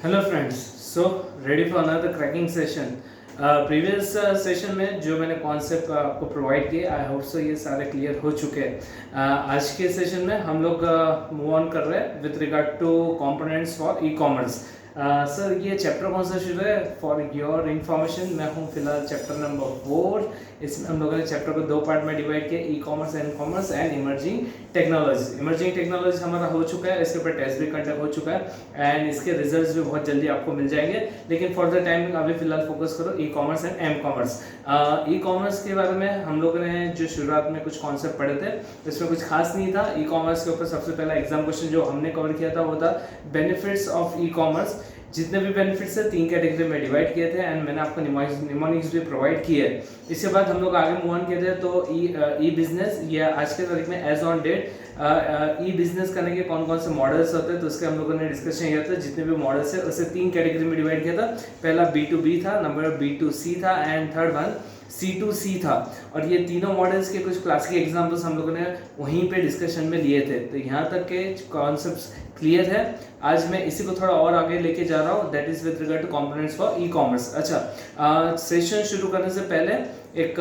Hello friends, so ready for another cracking session. Previous session में जो मैंने concept आपको प्रोवाइड किए, आई होप सो ये सारे क्लियर हो चुके हैं। आज के सेशन में हम लोग मूव ऑन कर रहे हैं with regard two components for e commerce. Sir ये चैप्टर कौन सा शुरू है? फॉर योर इन्फॉर्मेशन मैं हूँ फिलहाल चैप्टर नंबर 4। इसमें हम लोगों ने चैप्टर को 2 पार्ट में डिवाइड किया, ई commerce and commerce and emerging technology. Emerging technology हमारा हो चुका है, इसके ऊपर टेस्ट भी कंडक्ट हो चुका है एंड इसके रिजल्ट्स भी बहुत जल्दी आपको मिल जाएंगे। लेकिन फॉर द टाइम अभी फिलहाल फोकस करो e commerce and m commerce. E commerce के बारे में हम लोगों ने जो शुरुआत में कुछ कॉन्सेप्ट पढ़े थे, इसमें कुछ खास नहीं था। ई कॉमर्स के ऊपर सबसे पहला एग्जाम क्वेश्चन जो हमने कवर किया था वो था बेनिफिट्स ऑफ ई कॉमर्स। जितने भी बेनिफिट्स है 3 कैटेगरी में डिवाइड किए थे एंड मैंने आपको निमोनिक्स भी प्रोवाइड किए। इसके बाद हम लोग आगे मूव ऑन किए थे तो ई बिजनेस, या आज के तारीख में as on date e business करने के कौन कौन से मॉडल्स होते हैं तो उसके हम लोगों ने डिस्कशन किया था। जितने भी मॉडल्स है उसे 3 कैटेगरी में डिवाइड किया था। पहला B2B था, नंबर B2C था एंड थर्ड वन C2C था। और ये तीनों मॉडल्स के कुछ क्लासिक एग्जांपल्स हम लोगों ने वहीं पे डिस्कशन में लिए थे। तो यहाँ तक के कॉन्सेप्ट्स क्लियर है। आज मैं इसी को थोड़ा और आगे लेके जा रहा हूँ, that is with regard two components for e commerce. अच्छा, सेशन शुरू करने से पहले एक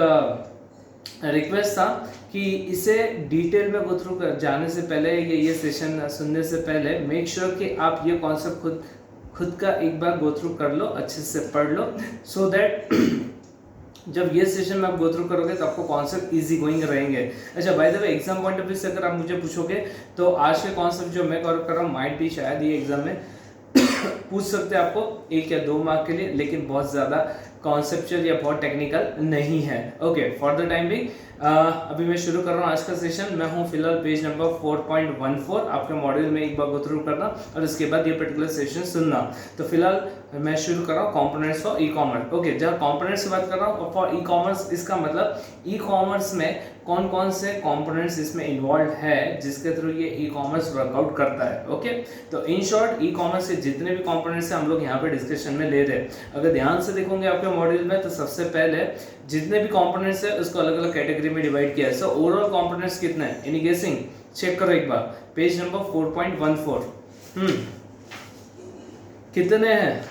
रिक्वेस्ट था कि इसे डिटेल में गो थ्रू जाने से पहले, ये सेशन सुनने से पहले मेक श्योर कि आप ये कॉन्सेप्ट खुद का एक बार गो थ्रू कर लो, अच्छे से पढ़ लो, सो दैट जब ये सेशन में आप गो थ्रू करोगे तो आपको कॉन्सेप्ट इजी गोइंग रहेंगे। अच्छा, by the way exam point of view से अगर आप मुझे पूछोगे तो आज के कॉन्सेप्ट जो मैं कवर कर रहा हूँ माइट भी शायद ये एग्जाम में पूछ सकते हैं आपको 1 या 2 मार्क के लिए, लेकिन बहुत ज़्यादा कॉन्सेप्चुअल या बहुत टेक्निकल नहीं है। Okay, for the time being अभी मैं शुरू कर रहा हूँ आज का सेशन। मैं हूँ फिलहाल पेज नंबर 4.14। आपके मॉड्यूल में एक बार गो थ्रू करना और उसके बाद ये पर्टिकुलर सेशन सुनना। तो फिलहाल मैं शुरू कर रहा हूँ components for e commerce. Okay, जहाँ कंपोनेंट्स की बात कर रहा हूँ फॉर ई कॉमर्स, इसका मतलब ई कॉमर्स में कौन कौन से कंपोनेंट्स इसमें इन्वॉल्व है जिसके थ्रू ये ई कॉमर्स वर्कआउट करता है। ओके, तो इन शॉर्ट ई कॉमर्स के जितने भी कंपोनेंट्स हैं हम लोग यहाँ पे डिस्कशन में ले रहे हैं। अगर ध्यान से देखोगे आपके मॉड्यूल में तो सबसे पहले जितने भी कंपोनेंट्स है उसको अलग अलग कैटेगरी में डिवाइड किया है। सो ओवरऑल कंपोनेंट्स कितने हैं? एनी गेसिंग? चेक करो एक बार, पेज नंबर 4.14। कितने हैं?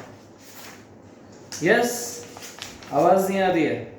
यस, आवाज नहीं आ रही है।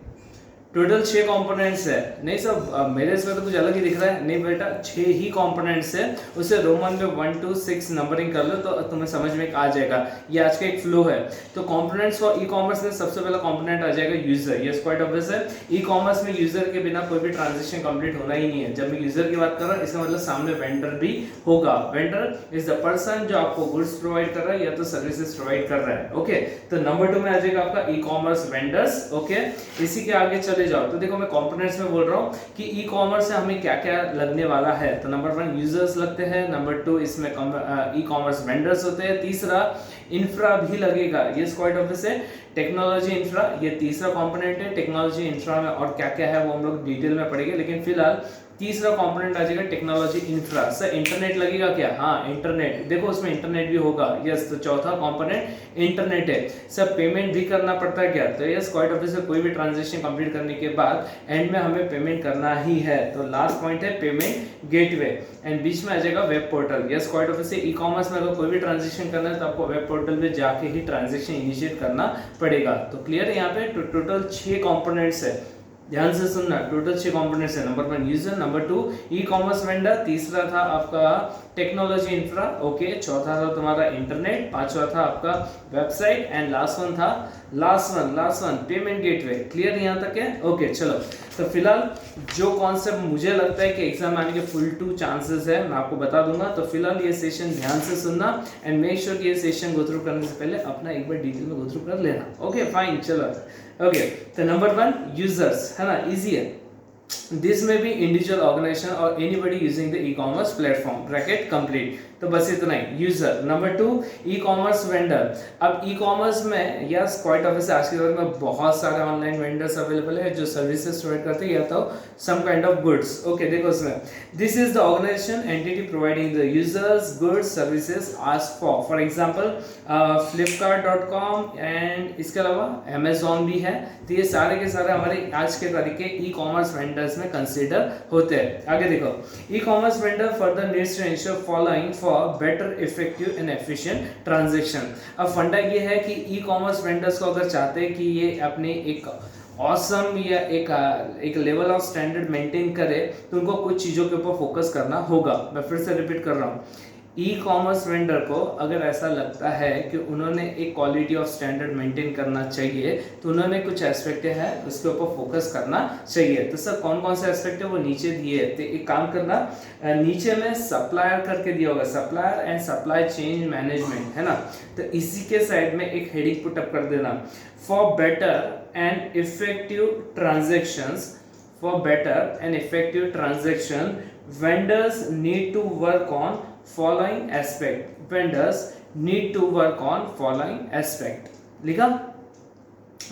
टोटल 6 कंपोनेंट्स है। नहीं सब मेरे इसमें तो कुछ अलग ही दिख रहा है। नहीं बेटा, 6 ही कंपोनेंट्स है। उसे रोमन में 1 to 6 नंबरिंग कर लो तो तुम्हें समझ में आ जाएगा। ये आज का एक फ्लो है। तो कंपोनेंट्स फॉर ई कॉमर्स में सबसे पहला कंपोनेंट आ जाएगा यूजर। यस, क्वाइट ऑब्वियस है। ई कॉमर्स में यूजर के बिना कोई भी ट्रांजेक्शन कंप्लीट होना ही नहीं है। जब मैं यूजर की बात कर रहा हूँ इसका मतलब सामने वेंडर भी होगा। वेंडर इज द पर्सन जो आपको गुड्स प्रोवाइड कर रहा है या तो सर्विसेज प्रोवाइड कर रहा है। ओके, तो नंबर 2 में आ जाएगा आपका ई कॉमर्स वेंडर्स। ओके, इसी के आगे चले जाओ तो देखो मैं कंपोनेंट्स में बोल रहा हूँ कि ई कॉमर्स से हमें क्या क्या लगने वाला है। तो नंबर 1 यूजर्स लगते हैं, नंबर 2 इसमें ई कॉमर्स वेंडर्स होते हैं, तीसरा इंफ्रा भी लगेगा। ये क्वाइट ऑब्वियस है। टेक्नोलॉजी इंफ्रा ये तीसरा कंपोनेंट है। टेक्नोलॉजी इंफ्रा में और क्या क्या है वो हम लोग डिटेल में पढ़ेंगे, लेकिन फिलहाल तीसरा कंपोनेंट आ जाएगा टेक्नोलॉजी इंफ्रा। सर इंटरनेट लगेगा क्या? हाँ, इंटरनेट, देखो उसमें इंटरनेट भी होगा। यस, तो चौथा कंपोनेंट इंटरनेट है। सर पेमेंट भी करना पड़ता है क्या? तो यस, क्वाइट ऑब्वियस है। कोई भी ट्रांजैक्शन कंप्लीट करने के बाद एंड में हमें पेमेंट करना ही है। तो लास्ट पॉइंट है पेमेंट गेटवे एंड बीच में आ जाएगा web portal. Yes, quite obvious है। ई कॉमर्स में अगर कोई भी ट्रांजेक्शन करना है तो आपको वेब पोर्टल पे जाके ही ट्रांजेक्शन इनिशिएट करना पड़ेगा। तो क्लियर है यहाँ पे टोटल 6 कंपोनेंट्स है। ध्यान से सुनना, टोटल 6 कंपोनेंट्स है। Number 1 user, number 2 e commerce vendor, तीसरा था आपका टेक्नोलॉजी इंफ्रा, ओके, चौथा था तुम्हारा इंटरनेट, पांचवा था आपका website and last one payment gateway. Clear यहाँ तक है? ओके, चलो। तो फिलहाल जो कॉन्सेप्ट मुझे लगता है कि एग्जाम आने के फुल 2 चांसेस है मैं आपको बता दूंगा। तो फिलहाल ये सेशन ध्यान से सुनना एंड मेक श्योर कि ये सेशन गो थ्रू करने से पहले अपना एक बार डिटेल में गो थ्रू कर लेना। ओके फाइन, चलो। ओके, तो नंबर 1 यूजर्स है ना, इजी है। This may be individual organization or anybody using the e-commerce platform. Bracket complete. तो बस इतना ही। User. Number 2 e commerce vendor. अब ई कॉमर्स में यस क्वाइट ऑब्वियस आज के दौर में बहुत सारे ऑनलाइन वेंडर्स अवेलेबल है जो सर्विसेज प्रोवाइड करते हैं या तो some kind of goods. Okay, देखो उसमें this is the organisation entity providing the users goods services asked for example flipkart.com and इसके अलावा अमेजोन भी है। तो ये सारे के सारे हमारे आज के तारीख के ई कॉमर्स वेंडर्स में कंसीडर होते हैं। आगे देखो, e commerce vendor further needs to ensure following for better effective and efficient transaction. अब फंडा ये है कि ई कॉमर्स वेंडर्स को अगर चाहते हैं कि ये अपने एक ऑसम या एक लेवल ऑफ स्टैंडर्ड मेंटेन करे तो उनको कुछ चीज़ों के ऊपर फोकस करना होगा। मैं फिर से रिपीट कर रहा हूँ, ई कॉमर्स वेंडर को अगर ऐसा लगता है कि उन्होंने एक क्वालिटी ऑफ स्टैंडर्ड मेंटेन करना चाहिए तो उन्होंने कुछ एस्पेक्ट है उसके ऊपर फोकस करना चाहिए। तो सर कौन कौन से एस्पेक्ट है वो नीचे दिए है, तो एक काम करना, नीचे में सप्लायर करके दिया होगा, supplier and supply chain management, है ना। तो इसी के साइड में एक हेडिंग पुट अप कर देना, for better and effective transactions, for better and effective transaction vendors need to work on following aspect, vendors need to work on following aspect, लिखा।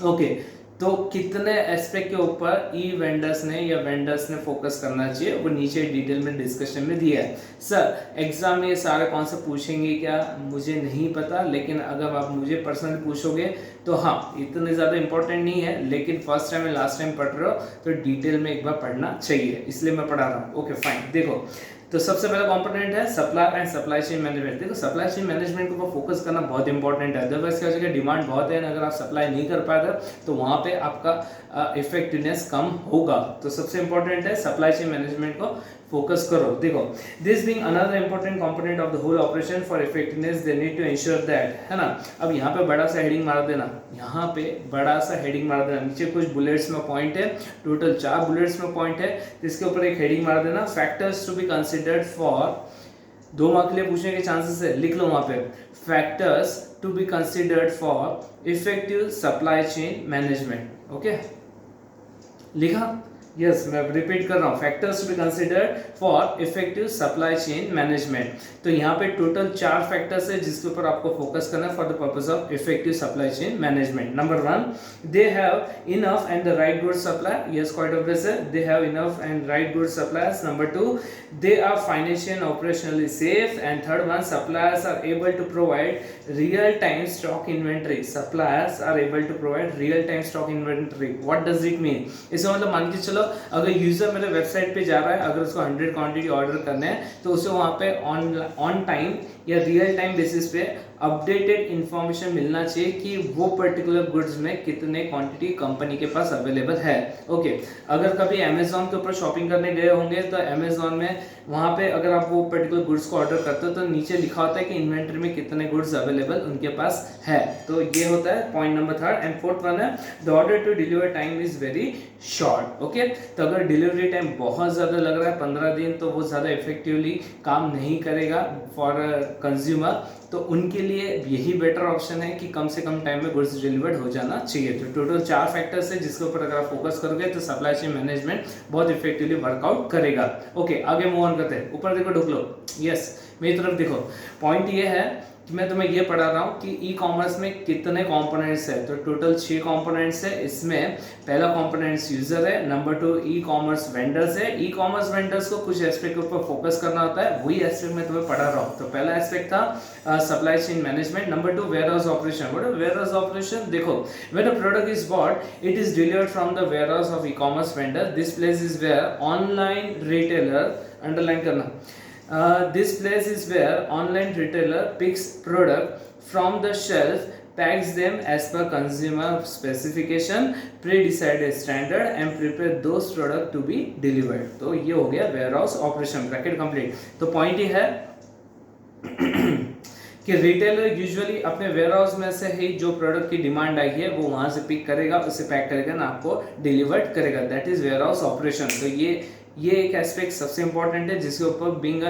ओके, तो कितने एस्पेक्ट के ऊपर ई वेंडर्स ने या वेंडर्स ने फोकस करना चाहिए वो नीचे डिटेल में डिस्कशन में दिया है। सर एग्जाम में ये सारे कॉन्सेप्ट पूछेंगे क्या, मुझे नहीं पता, लेकिन अगर आप मुझे पर्सनली पूछोगे तो हाँ इतने ज़्यादा इंपॉर्टेंट नहीं है, लेकिन फर्स्ट टाइम या लास्ट टाइम पढ़ रहे हो तो डिटेल में एक बार पढ़ना चाहिए, इसलिए मैं पढ़ा रहा हूँ। ओके फाइन, देखो तो सबसे पहला कंपोनेंट है supply and supply chain management. देखो सप्लाई चेन मैनेजमेंट के ऊपर फोकस करना बहुत इंपॉर्टेंट है, अदरवाइज क्या हो जाएगा, डिमांड बहुत है, अगर आप सप्लाई नहीं कर पाते तो वहाँ पे आपका इफेक्टिवनेस कम होगा। तो सबसे इंपॉर्टेंट है सप्लाई चेन मैनेजमेंट को फोकस करो। देखो this being another important component of the whole operation for effectiveness they need to ensure that, है ना। अब यहाँ पे बड़ा सा हेडिंग मार देना, यहाँ पे बड़ा सा हेडिंग मार देना, नीचे कुछ बुलेट्स में पॉइंट है, टोटल 4 बुलेट्स में पॉइंट है, इसके ऊपर एक हेडिंग मार देना, factors to be considered for, 2 mark के लिए पूछने के चांसेस है, लिख लो वहाँ पे, factors to be considered for effective supply chain management. Okay लिखा, यस मैं रिपीट कर रहा हूँ, factors to be considered for effective supply chain management. तो यहाँ पे टोटल 4 फैक्टर्स है जिसके ऊपर आपको फोकस करना है for the purpose of effective supply chain management. Number 1, they have enough and the right good supply, yes quite obvious है, they have enough and right good suppliers. Number 2, they are financially and operationally safe, and third one, suppliers are able to provide real time stock inventory, suppliers are able to provide real time stock inventory। what does it mean? इसका मतलब मान के चलो अगर user मेरे website पे जा रहा है, अगर उसको 100 क्वांटिटी ऑर्डर करने हैं तो उसे वहाँ पे ऑन टाइम या रियल टाइम बेसिस पे अपडेटेड इंफॉर्मेशन मिलना चाहिए कि वो पर्टिकुलर गुड्स में कितने क्वांटिटी कंपनी के पास अवेलेबल है। ओके, अगर कभी अमेजोन के ऊपर शॉपिंग करने गए होंगे तो अमेजोन में वहाँ पे अगर आप वो पर्टिकुलर गुड्स को ऑर्डर करते हो तो नीचे लिखा होता है कि इन्वेंटरी में कितने गुड्स अवेलेबल उनके पास है। तो ये होता है point number 3। And 4th one है the order to deliver time is very short. Okay, तो अगर डिलीवरी टाइम बहुत ज़्यादा लग रहा है 15 दिन, तो वो ज़्यादा इफेक्टिवली काम नहीं करेगा फॉर कंज्यूमर, तो उनके लिए यही बेटर ऑप्शन है कि कम से कम टाइम में गुड्स डिलीवर्ड हो जाना चाहिए। तो टोटल 4 फैक्टर्स है जिसके ऊपर अगर आप फोकस करोगे तो सप्लाई चेन मैनेजमेंट बहुत इफेक्टिवली वर्कआउट करेगा। ओके, आगे मूव ऑन करते हैं, ऊपर देखो ढूक लो, यस मेरी तरफ देखो। पॉइंट ये है कि मैं तुम्हें ये पढ़ा रहा हूँ कि ई कॉमर्स में कितने कंपोनेंट्स है, तो टोटल 6 कंपोनेंट्स है। इसमें पहला कंपोनेंट्स यूजर है, नंबर 2 ई कॉमर्स वेंडर्स है। ई कॉमर्स वेंडर्स को कुछ एस्पेक्ट के ऊपर फोकस करना होता है, वही एस्पेक्ट मैं तुम्हें पढ़ा रहा हूँ। तो पहला एस्पेक्ट था supply chain management. Number 2 warehouse operation. What is warehouse operation? देखो, when a product is bought it is delivered from the warehouse of e commerce vendor. This place is where online retailer, underline करना, this place is where online retailer picks product from the shelf, packs them as per consumer specification, pre-decided standard and prepare those product to be delivered। तो ये हो गया warehouse operation, bracket complete. तो point ये है कि retailer usually अपने warehouse में से ही जो प्रोडक्ट की डिमांड आई है वो वहां से पिक करेगा, उसे पैक करेगा ना आपको डिलीवर्ड करेगा, दैट इज वेयरहाउस ऑपरेशन। तो ये एक एस्पेक्ट सबसे इंपॉर्टेंट है जिसके ऊपर बीइंग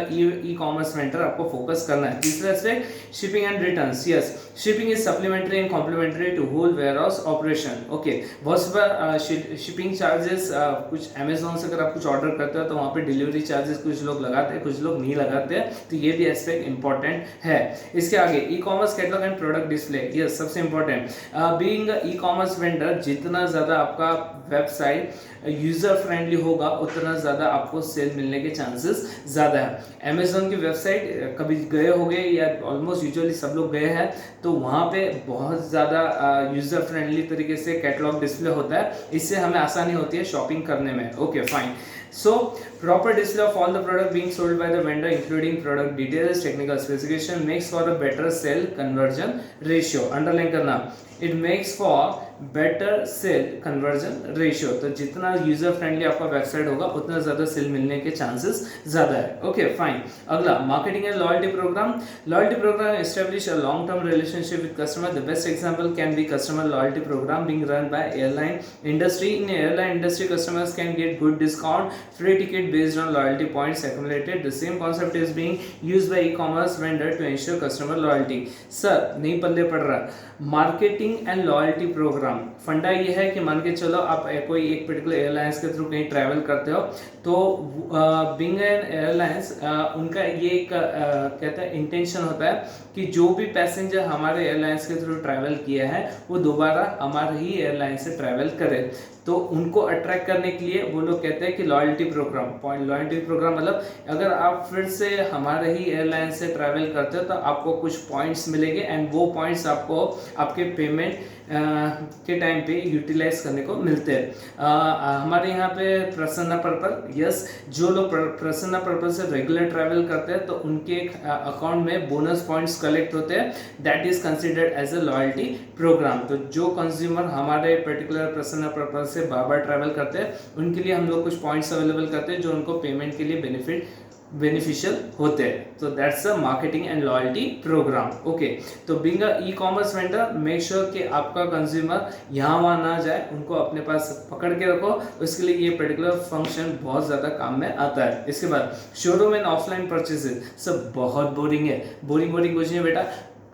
ई कॉमर्स वेंडर आपको फोकस करना है। तीसरा aspect shipping and returns. Yes, shipping is supplementary and complementary to whole warehouse operation. Okay, बहुत बार शिपिंग चार्जेस कुछ अमेजोन से अगर आप कुछ ऑर्डर करते हो तो वहाँ पे डिलीवरी चार्जेस कुछ लोग लगाते हैं, कुछ लोग नहीं लगाते हैं, तो ये भी एस्पेक्ट इंपॉर्टेंट है। इसके आगे e commerce catalogue and product display. Yes, सबसे important, being e commerce vendor जितना ज़्यादा आपका वेबसाइट यूजर फ्रेंडली होगा उतना ज़्यादा आपको सेल मिलने के चांसेस ज़्यादा है। अमेजोन की वेबसाइट कभी गए होंगे या ऑलमोस्ट यूजुअली सब लोग गए हैं, तो वहाँ पे बहुत ज़्यादा यूज़र फ्रेंडली तरीके से कैटलॉग डिस्प्ले होता है, इससे हमें आसानी होती है शॉपिंग करने में। Okay fine. So proper display of all the product being sold by the vendor including product details, technical specification makes for a better sale conversion ratio. Underline करना, it makes for better sale conversion ratio. तो जितना user friendly आपका website होगा उतना ज्यादा cell मिलने के chances ज्यादा है। Okay fine. अगला marketing and loyalty programme. Loyalty programme establish a long term relationship with customer. The best example can be customer loyalty programme being run by airline industry. In airline industry customers can get good discount, free ticket based on loyalty points accumulated. The same concept is being used by e-commerce vendor to ensure customer loyalty. Sir नहीं पल्ले पड़ रहा, marketing and loyalty programme फंडा ये है कि मान के चलो आप कोई एक पर्टिकुलर एयरलाइंस के थ्रू कहीं ट्रैवल करते हो, तो बीइंग एन एयरलाइंस उनका ये एक कहते हैं इंटेंशन होता है कि जो भी पैसेंजर हमारे एयरलाइंस के थ्रू ट्रैवल किया है वो दोबारा हमारे ही एयरलाइन से ट्रैवल करे। तो उनको अट्रैक्ट करने के लिए वो लोग कहते हैं कि लॉयल्टी प्रोग्राम। लॉयल्टी प्रोग्राम मतलब अगर आप फिर से हमारे ही एयरलाइन से ट्रैवल करते हो तो आपको कुछ पॉइंट्स मिलेंगे एंड वो पॉइंट्स आपको आपके पेमेंट के टाइम पे यूटिलाइज करने को मिलते हैं। हमारे यहाँ पे प्रसन्ना पर्पल, यस, जो लोग प्रसन्ना पर्पल से रेगुलर ट्रैवल करते हैं तो उनके अकाउंट में बोनस पॉइंट्स कलेक्ट होते हैं, that is considered as a loyalty programme. तो जो कंज्यूमर हमारे पर्टिकुलर प्रसन्ना पर्पल से बार बार ट्रैवल करते हैं उनके लिए हम लोग कुछ पॉइंट्स अवेलेबल करते हैं जो उनको पेमेंट के लिए बेनिफिशियल होते हैं। तो that's a marketing and loyalty programme. Okay, तो being a e commerce vendor make sure कि आपका कंज्यूमर यहाँ वहाँ ना जाए, उनको अपने पास पकड़ के रखो। उसके लिए ये पर्टिकुलर फंक्शन बहुत ज़्यादा काम में आता है। इसके बाद शोरूम एंड ऑफलाइन परचेजेस, सब बहुत बोरिंग है। बोरिंग कुछ नहीं बेटा,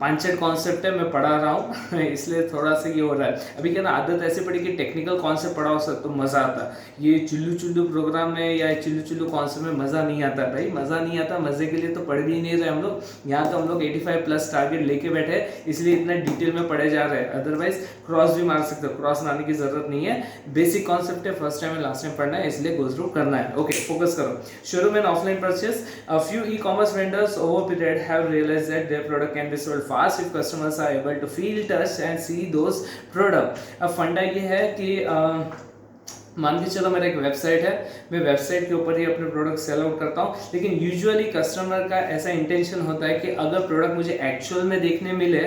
5-6 कॉन्सेप्ट है, मैं पढ़ा रहा हूँ इसलिए थोड़ा सा ये हो रहा है। अभी क्या ना आदत ऐसी पड़ी कि टेक्निकल कॉन्सेप्ट पढ़ा हो सर तो मज़ा आता है। ये चिल्लू प्रोग्राम में या चिल्लू कॉन्सेप्ट में मज़ा नहीं आता भाई, मज़ा नहीं आता। मज़े के लिए तो पढ़ भी नहीं रहे हम लोग, यहाँ तो हम लोग 85+ टारगेट लेके बैठे हैं, इसलिए इतना डिटेल में पढ़े जा रहे हैं। अदरवाइज क्रॉस भी मार सकते हो, क्रॉस मारने की जरूरत नहीं है। बेसिक कॉन्सेप्ट है, फर्स्ट टाइम लास्ट टाइम पढ़ना है, इसलिए गो थ्रू करना है। ओके, फोकस करो। Showroom and offline purchase, a few e commerce vendors over period have realised that their product can be sold fast if customers are able to feel, touch and see those product। अब फंडा ये है कि मान के चलो मेरा एक वेबसाइट है, मैं वेबसाइट के ऊपर ही अपने प्रोडक्ट सेल आउट करता हूँ, लेकिन यूजुअली कस्टमर का ऐसा इंटेंशन होता है कि अगर प्रोडक्ट मुझे एक्चुअल में देखने मिले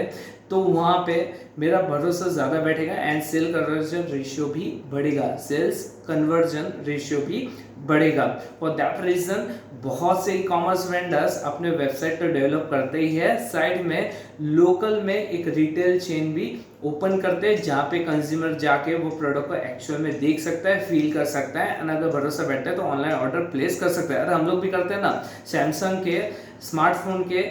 तो वहाँ पे मेरा भरोसा ज़्यादा बैठेगा एंड सेल कन्वर्जन रेशियो भी बढ़ेगा, सेल्स कन्वर्जन रेशियो भी बढ़ेगा। फॉर दैट रीजन बहुत से ई कॉमर्स वेंडर्स अपने वेबसाइट तो डेवलप करते ही है, साइड में लोकल में एक रिटेल चेन भी ओपन करते हैं जहाँ पे कंज्यूमर जाके वो प्रोडक्ट को एक्चुअल में देख सकता है, फील कर सकता है एंड अगर भरोसा बैठता है तो ऑनलाइन ऑर्डर प्लेस कर सकता है। अरे हम लोग भी करते हैं ना, सैमसंग के स्मार्टफोन के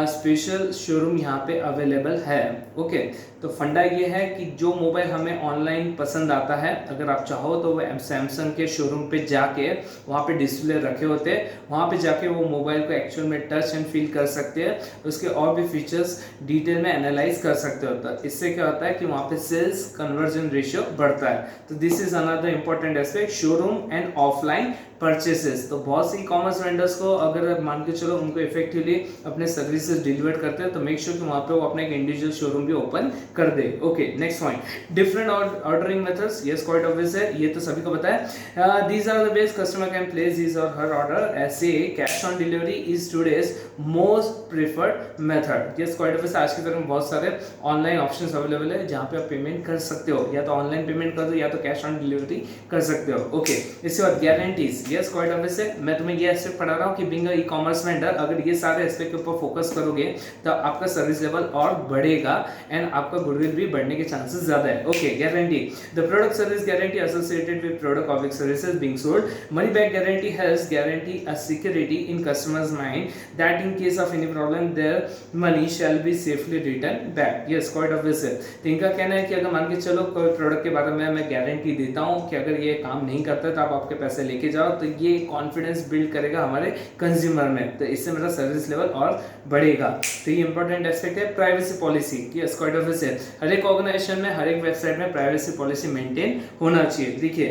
स्पेशल शोरूम यहाँ पे अवेलेबल है। ओके, तो फंडा ये है कि जो मोबाइल हमें ऑनलाइन पसंद आता है, अगर आप चाहो तो वो सैमसंग के शोरूम पे जाके वहाँ पे डिस्प्ले रखे होते हैं, वहाँ पे जाके वो मोबाइल को एक्चुअल में टच एंड फील कर सकते हैं, उसके और भी फीचर्स डिटेल में एनालाइज कर सकते हो। तो इससे क्या होता है कि वहाँ पे सेल्स कन्वर्जन रेशियो बढ़ता है। तो this is another important aspect, showroom and offline purchases. तो बहुत सी कॉमर्स वेंडर्स को अगर मान के चलो उनको इफेक्टिवली अपने सर्विसेज डिलीवर करते हैं तो मेक श्योर कि वहाँ पे वो अपना एक इंडिविजुअल शोरूम भी ओपन कर दे। Okay, next point, different ordering methods. Yes, quite obvious है, ये तो सभी को पता है। These are the ways customer can place his or her order. ऐसे cash on delivery is today's most preferred method. Yes, quite obvious, आज की तरह बहुत सारे ऑनलाइन ऑप्शंस अवेलेबल है जहाँ पे आप पेमेंट कर सकते हो, या तो ऑनलाइन पेमेंट कर दो या तो कैश ऑन डिलीवरी कर सकते हो। ओके, इसके बाद गारंटीज। यस, क्वाइट ऑब्वियस है, मैं तुम्हें ये एस्पेक्ट पढ़ा रहा हूँ कि बीइंग अ ई-कॉमर्स वेंडर अगर ये सारे एस्पेक्ट के ऊपर फोकस करोगे तो आपका सर्विस लेवल और बढ़ेगा एंड आपका गुडविल भी बढ़ने के चांसेस ज्यादा है। Okay, guarantee, the product service guarantee associated with product of services being sold. Money back guarantee helps guarantee a security in customers mind that in case of any problem their money shall be safely return back. Yes, quite obvious है। तो इनका कहना है कि अगर मान के चलो कोई प्रोडक्ट के बारे में मैं गारंटी देता हूँ कि अगर ये काम नहीं करता तो आप आपके पैसे लेके जाओ, तो ये कॉन्फिडेंस बिल्ड करेगा हमारे कंज्यूमर में, तो इससे मेरा सर्विस लेवल और बढ़ेगा। तो ये इंपॉर्टेंट एस्पेक्ट है। Privacy policy, yes, quite obvious है, हर एक ऑर्गेनाइजेशन में हर एक वेबसाइट में प्राइवेसी पॉलिसी मेंटेन होना चाहिए। देखिए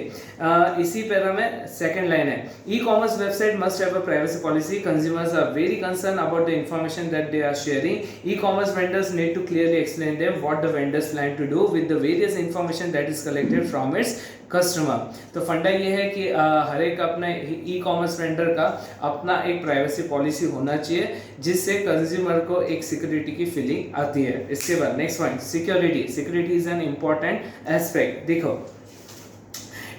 इसी पैरा में सेकंड लाइन है, e commerce website must have a privacy policy. Consumers are very concern about the information that they are sharing. E commerce vendors need to clearly explain them what the vendors plan to do with the various information that is collected from its customer. तो फंडा ये है कि हर एक अपने ई commerce vendor का अपना एक प्राइवेसी पॉलिसी होना चाहिए, जिससे कंज्यूमर को एक सिक्योरिटी की फीलिंग आती है। इसके बाद next point, security is an important aspect. देखो,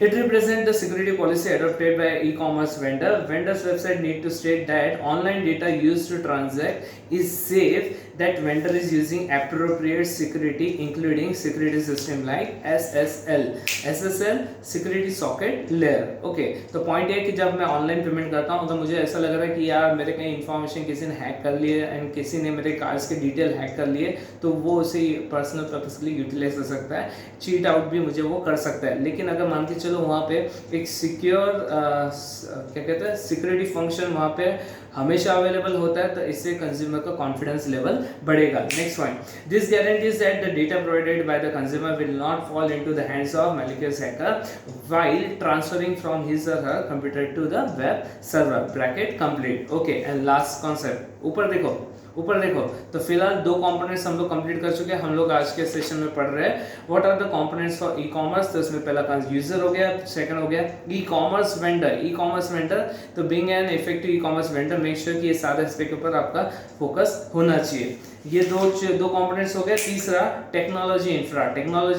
it represents the security policy adopted by e-commerce vendor. Vendor's website need to state that online data used to transact is safe, that vendor is using appropriate security including security system like SSL security socket layer। Okay, तो point ये कि जब मैं online payment करता हूँ तो मुझे ऐसा लग रहा है कि यार मेरे कहीं इन्फॉर्मेशन किसी ने हैक कर लिए एंड किसी ने मेरे कार्ड्स के डिटेल हैक कर लिए, तो वो उसे पर्सनल पर्पस के लिए यूटिलाइज कर सकता है, चीट आउट भी मुझे वो कर सकता है। लेकिन अगर मान के चलो वहाँ पे एक सिक्योर क्या कहते हैं सिक्योरिटी फंक्शन वहाँ पे हमेशा अवेलेबल होता है, तो इससे कंज्यूमर का कॉन्फिडेंस लेवल बढ़ेगा। Next point, this guarantees that the data provided by the consumer will not fall into the hands of malicious hacker while transferring from his or her computer to the web server bracket complete. Okay, and last concept, ऊपर देखो तो फिलहाल दो components हम लोग complete कर चुके हैं। हम लोग आज के सेशन में पढ़ रहे हैं what are the components for e commerce. तो इसमें पहला यूजर हो गया, सेकंड हो गया ई कॉमर्स वेंडर। तो being an effective e commerce vendor make sure कि ये सारे एस्पेक्ट के ऊपर आपका फोकस होना चाहिए। ये दो कंपोनेंट्स हो गए। तीसरा टेक्नोलॉजी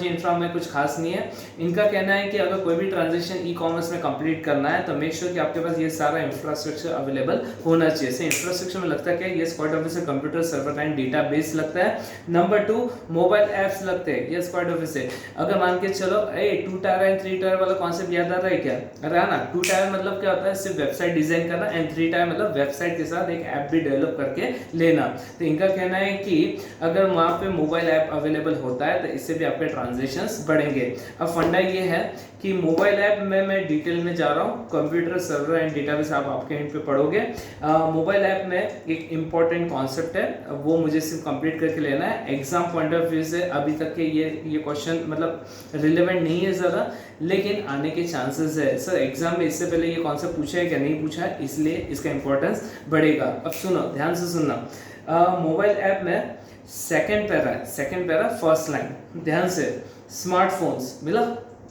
इंफ्रा में कुछ खास नहीं है। इनका कहना है कि अगर कोई भी ट्रांजेक्शन ई कॉमर्स में कंप्लीट करना है तो मेक श्योर कि आपके पास ये सारा इंफ्रास्ट्रक्चर अवेलेबल होना चाहिए। से इंफ्रास्ट्रक्चर में लगता है क्या, ये स्क्वाड ऑफिस है, कंप्यूटर सर्वर एंड डेटाबेस लगता है। नंबर 2 मोबाइल एप्स लगते हैं, ये स्क्वाड ऑफिस है। अगर मान के चलो 2 टायर एंड 3 टायर वाला कॉन्सेप्ट याद आ रहा है क्या? अरे है ना, 2 टायर मतलब क्या होता है, सिर्फ वेबसाइट डिजाइन करना, एंड 3 टायर मतलब वेबसाइट के साथ एक ऐप भी डेवलप करके लेना। तो इनका कहना है कि अगर वहाँ पे मोबाइल ऐप अवेलेबल होता है तो इससे भी आपके ट्रांजैक्शंस बढ़ेंगे। अब फंडा ये है कि मोबाइल ऐप में मैं डिटेल में जा रहा हूँ, कंप्यूटर सर्वर एंड डेटाबेस आप आपके एंड पे पढ़ोगे। मोबाइल ऐप में एक इम्पॉर्टेंट कॉन्सेप्ट है, वो मुझे सिर्फ कंप्लीट करके लेना है। एग्जाम पॉइंट ऑफ व्यू से अभी तक के ये क्वेश्चन मतलब रिलेवेंट नहीं है ज़्यादा, लेकिन आने के चांसेस है। सर एग्जाम में इससे पहले ये कॉन्सेप्ट पूछा है क्या? नहीं पूछा है, इसलिए इसका इंपॉर्टेंस बढ़ेगा। अब सुनो, ध्यान से सुनना। मोबाइल ऐप में सेकेंड पैरा फर्स्ट लाइन, ध्यान से, स्मार्टफोन्स मिला,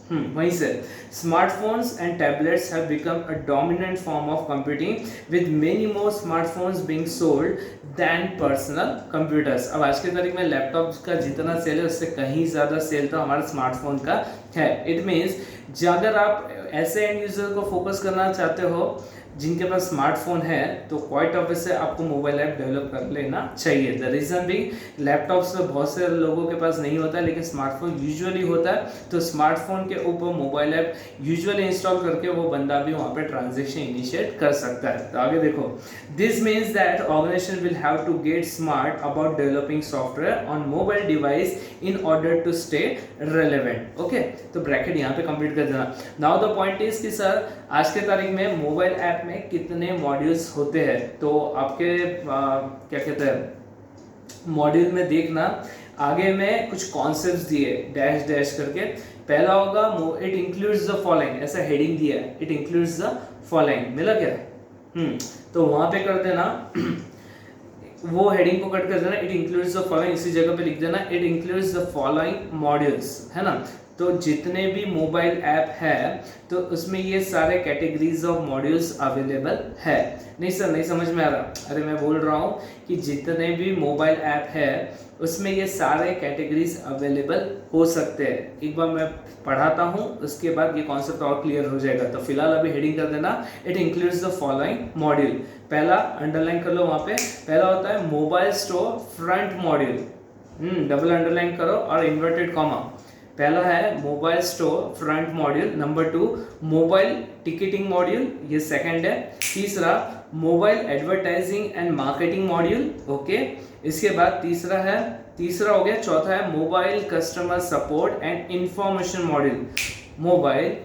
वहीं से, smartphones and tablets have become a dominant form of computing with many more smartphones being sold than personal computers. अब आज के तारीख में लैपटॉप का जितना सेल है उससे कहीं ज़्यादा सेल तो हमारे स्मार्टफोन का है। इट मीन्स अगर आप ऐसे एंड यूजर को फोकस करना चाहते हो जिनके पास स्मार्टफोन है, तो क्वाइट ऑब्वियस है आपको मोबाइल ऐप डेवलप कर लेना चाहिए। द रीज़न भी लैपटॉप्स में बहुत से लोगों के पास नहीं होता है, लेकिन स्मार्टफोन यूजुअली होता है, तो स्मार्टफोन के ऊपर मोबाइल ऐप यूजुअली इंस्टॉल करके वो बंदा भी वहाँ पे ट्रांजेक्शन इनिशिएट कर सकता है। तो आगे देखो, this means that organisation will have to get smart about developing software on mobile device in order to stay relevant. Okay, तो ब्रैकेट यहाँ पे कंप्लीट कर देना। नाउ द पॉइंट इज कि सर आज के तारीख में मोबाइल ऐप में कितने मॉड्यूल्स होते हैं, तो आपके क्या कहते हैं मॉड्यूल में देखना, आगे में कुछ कॉन्सेप्ट्स दिए डैश डैश करके। पहला होगा इट इंक्लूड्स द फॉलोइंग, ऐसा हेडिंग दिया है, इट इंक्लूड्स द फॉलोइंग, मिला क्या? तो वहां पे कर देना वो हेडिंग को कट कर देना, इट इंक्लूड्स द फॉलोइंग, इसी जगह पे लिख देना it includes the following modules, है ना। तो जितने भी मोबाइल ऐप है तो उसमें ये सारे कैटेगरीज ऑफ मॉड्यूल्स अवेलेबल है। नहीं सर नहीं समझ में आ रहा, अरे मैं बोल रहा हूँ कि जितने भी मोबाइल ऐप है उसमें ये सारे कैटेगरीज अवेलेबल हो सकते हैं। एक बार मैं पढ़ाता हूँ, उसके बाद ये कॉन्सेप्ट और क्लियर हो जाएगा। तो फिलहाल अभी हेडिंग कर देना it includes the following module. पहला अंडरलाइन कर लो, वहाँ पे पहला होता है mobile store front module, double underline करो और इन्वर्टेड कॉमा। पहला है mobile store front module. Number 2 mobile ticketing module, ये सेकंड है। तीसरा mobile advertising and marketing module, okay. इसके बाद तीसरा हो गया, चौथा है mobile customer support and information module, mobile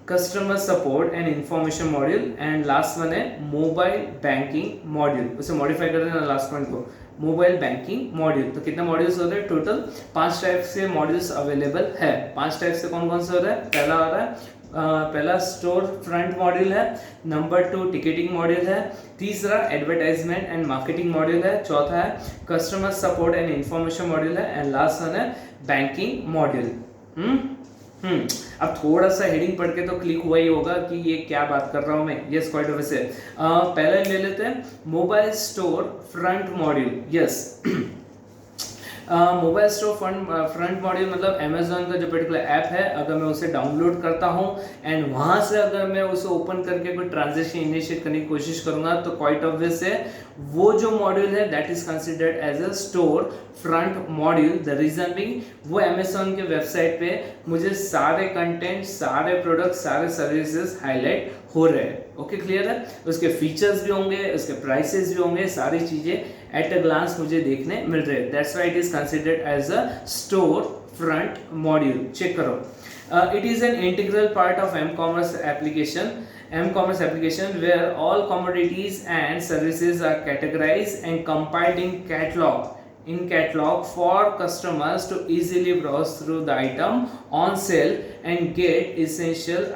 customer support and information module. And last one है मोबाइल बैंकिंग मॉड्यूल, उसे मॉडिफाई कर देना लास्ट पॉइंट को, मोबाइल बैंकिंग मॉड्यूल। तो कितने मॉड्यूल्स होते हैं टोटल? 5 टाइप से मॉड्यूल्स अवेलेबल है। 5 टाइप से कौन कौन से होता है? पहला होता है पहला स्टोर फ्रंट मॉड्यूल है, नंबर 2 टिकटिंग मॉड्यूल है, तीसरा एडवर्टाइजमेंट एंड मार्केटिंग मॉड्यूल है, चौथा है customer support and information module है, एंड लास्ट वन है बैंकिंग मॉड्यूल। अब थोड़ा सा हेडिंग पढ़ के तो क्लिक हुआ ही होगा कि ये क्या बात कर रहा हूँ मैं। यस, क्वाइट ऑब्वियस है। पहले ले लेते हैं mobile store front module. Yes, mobile store front module मतलब अमेजोन का जो पर्टिकुलर ऐप है, अगर मैं उसे डाउनलोड करता हूँ एंड वहाँ से अगर मैं उसे ओपन करके कोई ट्रांजेक्शन इनिशिएट करने की कोशिश करूँगा तो क्वाइट ऑब्वियस है वो जो मॉड्यूल है that is considered as a store front module. The reason being वो अमेजोन के वेबसाइट पे मुझे सारे कंटेंट, सारे प्रोडक्ट, सारे सर्विसेज हाईलाइट हो रहे हैं। ओके, क्लियर है? उसके फीचर्स भी होंगे, उसके प्राइसेस भी होंगे, सारी चीजें एट अ ग्लांस मुझे देखने मिल रहे हैं। That's why it is considered as a store front module. Check करो, it is an integral part of m-commerce application where all commodities and services are categorized and compiled in catalog for customers to easily browse through the item on sale and get essential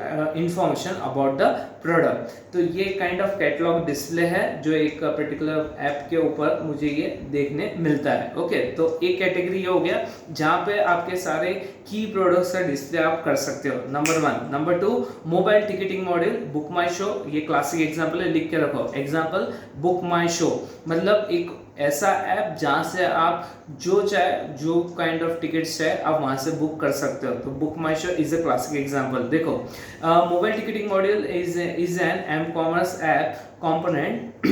information about the product. तो ये kind of catalogue display है जो एक particular app के ऊपर मुझे ये देखने मिलता है। ओके, तो एक कैटेगरी ये हो गया जहाँ पे आपके सारे की प्रोडक्ट्स का डिस्प्ले आप कर सकते हो, number 1। Number 2, mobile ticketing module, book माई शो, ये क्लासिक एग्जांपल है, लिख के रखो। एग्जांपल बुक माई शो मतलब एक ऐसा ऐप जहाँ से आप जो चाहे, जो काइंड ऑफ टिकट्स चाहे आप वहाँ से बुक कर सकते हो। तो book my show is a classic example. देखो, mobile ticketing module is an m-commerce app component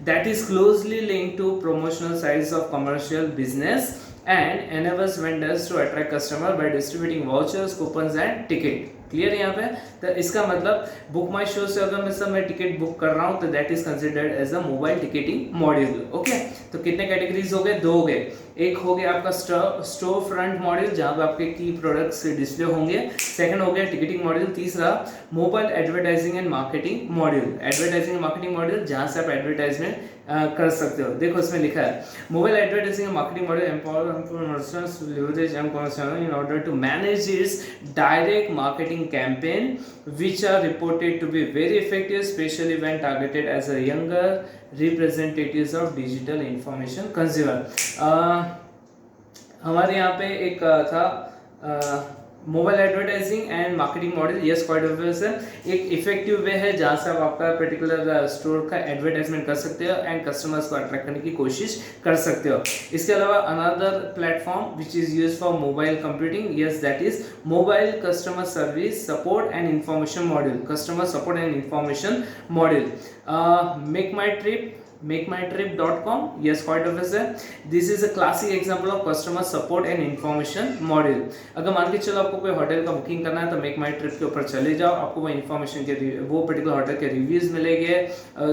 that is closely linked to promotional sites of commercial business and enables vendors to attract customer by distributing vouchers, coupons and ticket। Clear है यहाँ पे? तो इसका मतलब book माई show से अगर मैं ticket book कर रहा हूँ तो that is considered as a mobile ticketing module. Okay, तो कितने कैटेगरीज हो गए? 2 हो गए। एक हो गया आपका स्टोर फ्रंट मॉड्यूल जहाँ पे आपके की प्रोडक्ट्स डिस्प्ले होंगे। सेकंड हो गया टिकटिंग मॉड्यूल। तीसरा mobile advertising and marketing module, advertising and marketing module जहाँ से आप एडवर्टाइजमेंट कर सकते हो। देखो इसमें लिखा है mobile advertising and marketing module empower merchants leverage m-commerce channel in order to manage its direct marketing campaign which are reported to be very effective especially when targeted as a younger representatives of digital information consumer। हमारे यहाँ पे एक था mobile advertising and marketing model. Yes, quite obvious है। एक effective way है जहाँ से आप आपका पर्टिकुलर स्टोर का एडवर्टाइजमेंट कर सकते हो एंड कस्टमर्स को अट्रैक्ट करने की कोशिश कर सकते हो। इसके अलावा another platform which is use for mobile computing, yes, that is mobile customer service support and information module, customer support and information module. makemytrip.com, yes, quite obvious है। This is a classic example of customer support and information module. अगर मान के चलो आपको कोई hotel का booking करना है तो मेक माई ट्रिप के ऊपर चले जाओ, आपको वो इन्फॉर्मेशन के वो पर्टिकुलर होटल के रिव्यूज मिलेंगे,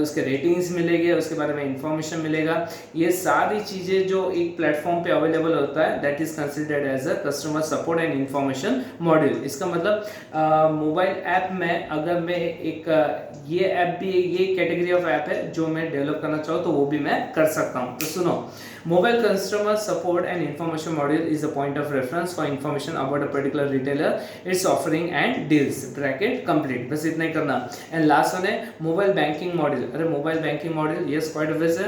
उसके रेटिंग्स मिलेंगे, उसके बारे में इंफॉर्मेशन मिलेगा। ये सारी चीज़ें जो एक प्लेटफॉर्म पे अवेलेबल होता है that is considered as a customer support and information module. इसका मतलब मोबाइल ऐप में अगर मैं एक ये ऐप भी ये कैटेगरी ऑफ ऐप है जो मैं डेवलप करना चाहूँ तो वो भी मैं कर सकता हूँ। तो सुनो, mobile customer support and information module is a point of reference for information about a particular retailer, it's offering and deals, bracket complete. बस इतना ही करना। एंड लास्ट वन है मोबाइल बैंकिंग मॉड्यूल। अरे mobile banking module, yes, quite obvious है।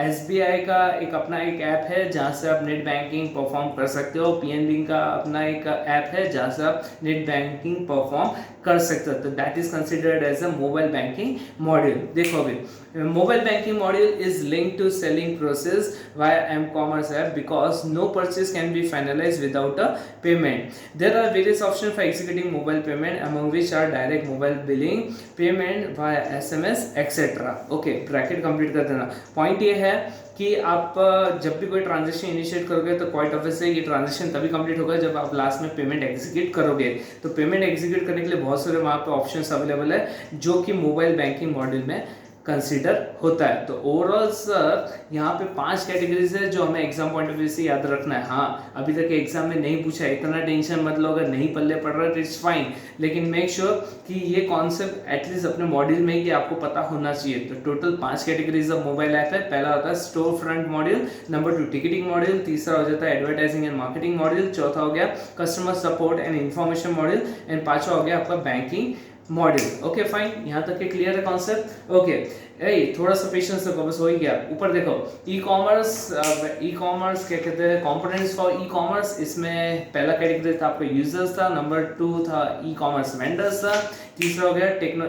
SBI का एक अपना एक ऐप है जहाँ से आप नेट बैंकिंग परफॉर्म कर सकते हो। PNB का अपना एक ऐप है जहाँ से आप नेट बैंकिंग परफॉर्म कर सकते हो। तो that is considered as a mobile banking module. देखो अभी mobile banking module is linked to selling process via m-commerce app because no purchase can be finalized without a payment. There are various options for executing mobile payment, among which are direct mobile billing, payment via SMS, etc. Okay, bracket complete कर देना। Point ये है कि आप जब भी कोई transaction initiate करोगे तो क्वाइट ऑब्वियस है ये ट्रांजेक्शन तभी कंप्लीट होगा जब आप लास्ट में पेमेंट एग्जीक्यूट करोगे। तो पेमेंट एग्जीक्यूट करने के लिए बहुत सारे वहाँ पे ऑप्शंस अवेलेबल है जो कि मोबाइल बैंकिंग मॉड्यूल में कंसीडर होता है। तो ओवरऑल सर यहाँ पे 5 कैटेगरीज है जो हमें एग्जाम पॉइंट ऑफ व्यू से याद रखना है। हाँ, अभी तक एग्जाम में नहीं पूछा है, इतना टेंशन मत लो, अगर नहीं पल्ले पड़ रहा है तो इट्स फाइन, लेकिन मेक श्योर कि ये कॉन्सेप्ट एटलीस्ट अपने मॉड्यूल में ही आपको पता होना चाहिए। तो total 5 categories of mobile app है। पहला होता है store front module, number 2 ticketing module, तीसरा हो जाता है एडवर्टाइजिंग एंड मार्केटिंग मॉड्यूल, चौथा हो गया customer support and information module, and पांचवा हो गया आपका बैंकिंग मॉड्यूल। ओके फाइन, यहाँ तक के क्लियर है कॉन्सेप्ट। ओके, थोड़ा सा पेशेंस रखो, बस हो ही गया। ऊपर देखो ई कॉमर्स क्या कहते हैं, कंपोनेंट्स फॉर ई कॉमर्स। इसमें पहला कैटेगरी था आपका यूजर्स था, नंबर 2 था ई कॉमर्स वेंडर्स था, तीसरा हो गया टेक्नो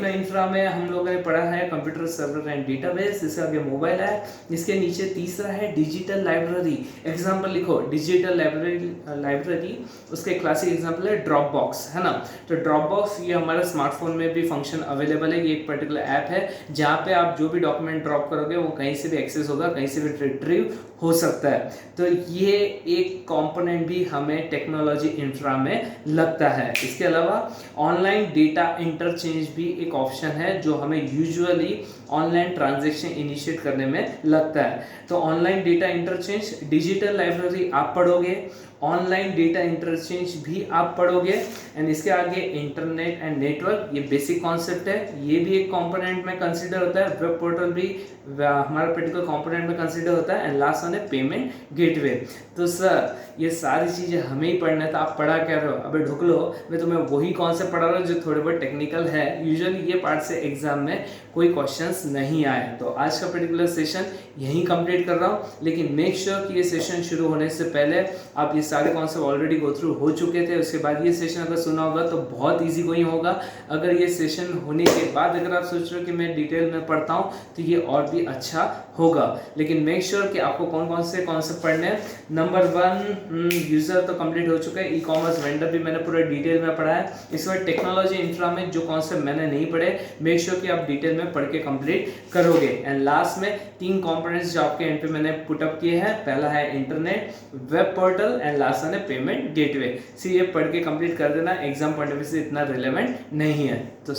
इंफ्रा में हम लोगों ने पढ़ा है कंप्यूटर सर्वर एंड डेटाबेस, इसके आगे मोबाइल ऐप, इसके नीचे तीसरा है डिजिटल लाइब्रेरी। एग्जांपल लिखो डिजिटल लाइब्रेरी, उसके क्लासिक एग्जांपल है ड्रॉप बॉक्स, है ना। तो ड्रॉप बॉक्स ये हमारे स्मार्टफोन में भी फंक्शन अवेलेबल है। ये एक पर्टिकुलर ऐप है जहाँ पे आप जो भी डॉक्यूमेंट ड्रॉप करोगे वो कहीं से भी एक्सेस होगा, कहीं से भी रिट्रीव हो सकता है। तो ये एक कंपोनेंट भी हमें टेक्नोलॉजी इंफ्रा में लगता है। इसके अलावा ऑनलाइन डेटा इंटरचेंज भी एक ऑप्शन है जो हमें यूजुअली ऑनलाइन ट्रांजैक्शन इनिशिएट करने में लगता है। तो online data interchange, digital library आप पढ़ोगे, ऑनलाइन डेटा इंटरचेंज भी आप पढ़ोगे, एंड इसके आगे इंटरनेट एंड नेटवर्क, ये बेसिक कॉन्सेप्ट है, ये भी एक कंपोनेंट में कंसीडर होता है। वेब पोर्टल भी हमारा पर्टिकुलर कंपोनेंट में कंसीडर होता है, एंड लास्ट वन है पेमेंट गेटवे। तो सर ये सारी चीज़ें हमें ही पढ़ना है, तो आप पढ़ा क्या रहे हो? अबे ढुक लो, मैं तुम्हें वही कॉन्सेप्ट पढ़ा रहा हूँ जो थोड़े बहुत टेक्निकल है। यूजुअली ये पार्ट से एग्जाम में कोई क्वेश्चंस नहीं आए। तो आज का पर्टिकुलर सेशन यहीं कंप्लीट कर रहा हूँ, लेकिन मेक श्योर कि ये सेशन शुरू होने से पहले आप ये सारे कॉन्सेप्ट ऑलरेडी गो थ्रू हो चुके थे। उसके बाद ये सेशन अगर सुना होगा तो बहुत ईजी गोइंग होगा। अगर ये सेशन होने के बाद अगर आप सोच रहे हो कि मैं डिटेल में पढ़ता हूँ तो ये और भी अच्छा होगा। लेकिन मेक श्योर कि आपको कौन कौन से कॉन्सेप्ट पढ़ने हैं। नंबर 1 यूजर तो कंप्लीट हो चुका है, ई कॉमर्स वेंडर भी मैंने पूरा डिटेल में पढ़ा है। इस बार टेक्नोलॉजी इंफ्रा में जो कॉन्सेप्ट मैंने नहीं पढ़े, मेक श्योर कि आप डिटेल में पढ़ के कंप्लीट करोगे। एंड लास्ट में 3 कंपोनेंट्स जो आपके एंड पे मैंने पुट अप किए हैं, पहला है internet, web portal, and last one है पेमेंट गेटवे। सी ये पढ़ के कंप्लीट कर देना, एग्जाम पॉइंट ऑफ व्यू से इतना रिलेवेंट नहीं है। तो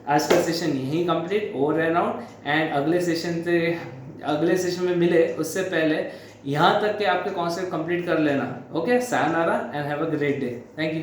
आज का सेशन यहीं complete, over and out. And अगले सेशन में मिले उससे पहले यहाँ तक कि आपके कॉन्सेप्ट कंप्लीट कर लेना। Okay, sayonara and have a great day. Thank you.